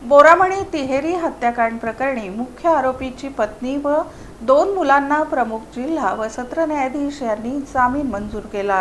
बोरामणी तिहेरी हत्याकांड प्रकरणी मुख्य आरोपीची पत्नी व 2 मुलांना प्रमुख जिल्हा व सत्र न्यायाधीश यांनी जामीन मंजूर केला।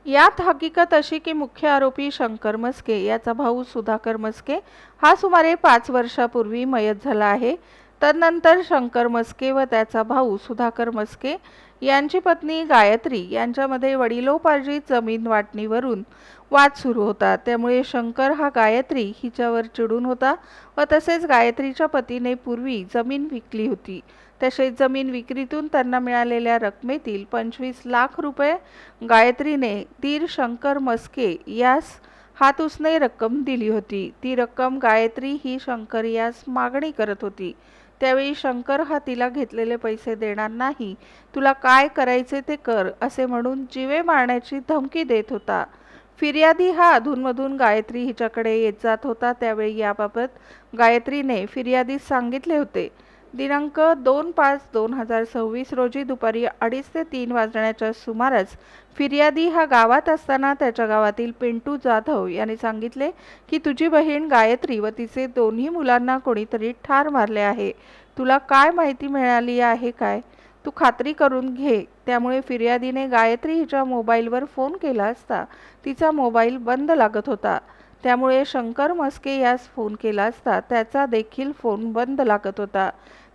यात हकीकत अशी की मुख्य आरोपी शंकर मस्के याचा भाऊ सुधाकर मस्के हा सुमारे 5 वर्षापूर्वी मयत झाला आहे। तदनंतर शंकर मस्के व त्याचा भाऊ सुधाकर मस्के यांची पत्नी गायत्री यांच्यामध्ये वडिलोपार्जित जमीन वाटणीवरून वाद सुरू होता। त्यामुळे शंकर हा गायत्री हिच्यावर चिडून होता व तसेच गायत्रीच्या पतीने पूर्वी जमीन विकली होती। तसेच जमीन विक्रीतून त्यांना मिळालेल्या रकमेतील 25 लाख रुपये गायत्रीने दीर शंकर मस्के यास हातउसने रक्कम दिली होती। ती रक्कम गायत्री ही शंकर यास मागणी करत होती। त्यावेळी शंकर हा तिला घेतलेले पैसे देणार नाही, तुला काय करायचे ते कर असे म्हणून जीवे मारण्याची धमकी देत होता। फिर्यादी हा अधूनमधून गायत्री हिच्याकडे येत जात होता। त्यावेळी याबाबत गायत्रीने फिर्यादीस सांगितले होते। दिनांक 2/5/2026 रोजी दुपारी 2:30 ते 3 वाजण्याच्या सुमारास फिर्यादी हा गावात असताना त्याच्या गावातील पिंटू जाधव यांनी सांगितले की तुझी बहीण गायत्री व तिचे दोन्ही मुलांना कोणीतरी ठार मारले आहे, तुला काय माहिती मिळाली आहे काय, तू खात्री करून घे। त्यामुळे फिर्यादीने गायत्री हिच्या मोबाईलवर फोन केला असता तिचा मोबाईल बंद लागत होता। त्यामुळे शंकर मस्के यास फोन केला असता त्याचा देखील फोन बंद लागत होता।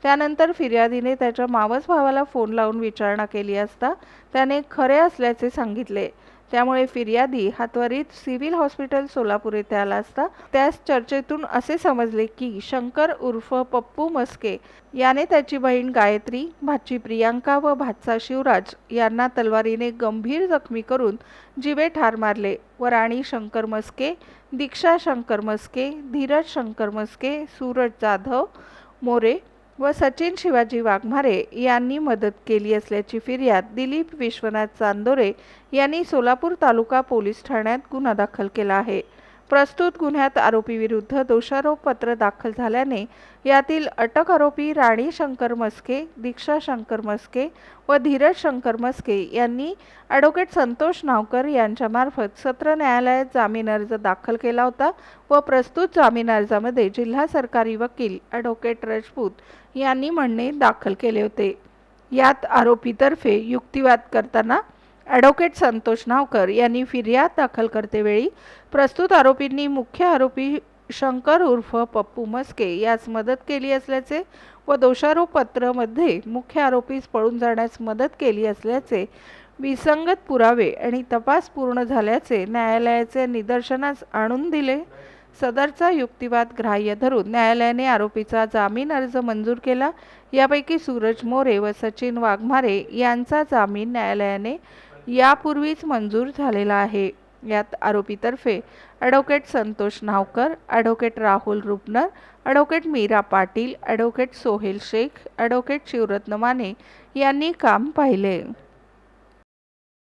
त्यानंतर फिर्यादीने त्याच्या मावस भावाला फोन लावून विचारणा केली असता त्याने खरे असल्याचे सांगितले। त्यामुळे फिर्यादी हा त्वरित सिव्हिल हॉस्पिटल सोलापूर येथे आला असता त्यास चर्चेतून असे समजले की शंकर उर्फ पप्पू मस्के याने त्याची बहीण गायत्री, भाची प्रियांका व भाचा शिवराज यांना तलवारीने गंभीर जखमी करून जीवे ठार मारले व राणी शंकर मस्के, दीक्षा शंकर मस्के, धीरज शंकर मस्के, सूरज जाधव मोरे व सचिन शिवाजी वाघमारे यांनी मदत केली असल्याची फिर्याद दिलीप विश्वनाथ चांदोरे यांनी सोलापूर तालुका पोलीस ठाण्यात गुन्हा दाखल केला आहे। प्रस्तुत गुन्ह्यात आरोपीविरुद्ध दोषारोप पत्र दाखल झाल्याने यातील अटक आरोपी राणी शंकर मस्के, दीक्षा शंकर मस्के व धीरज शंकर मस्के यांनी ॲडव्होकेट संतोष नावकर यांच्यामार्फत सत्र न्यायालयात जामीन अर्ज दाखल केला होता व प्रस्तुत जामीन अर्जामध्ये जिल्हा सरकारी वकील ॲडव्होकेट राजपूत यांनी म्हणणे दाखल केले होते। यात आरोपीतर्फे युक्तिवाद करताना ॲडव्होकेट संतोष नावकर यांनी फिर्याद दाखल करतेवेळी प्रस्तुत आरोपींनी मुख्य आरोपी शंकर उर्फ पप्पू मस्के यास मदत केली असल्याचे व दोषारोप पत्रामध्ये मुख्य आरोपीस पळून जाण्यास मदत केली असल्याचे विसंगत पुरावे आणि तपास पूर्ण झाल्याचे न्यायालयाचे निदर्शनास आणून दिले। सदरचा युक्तिवाद ग्राह्य धरून न्यायालयाने आरोपीचा जामीन अर्ज मंजूर केला। यापैकी सूरज मोरे व सचिन वाघमारे यांचा जामीन न्यायालयाने यापूर्वीच मंजूर झालेला आहे। यात आरोपीतर्फे advocate Santosh Navkar, advocate Rahul Rupnar, advocate Meera Patil, advocate Sohel Shaikh, advocate Shivratna Mane यांनी काम पाहिले।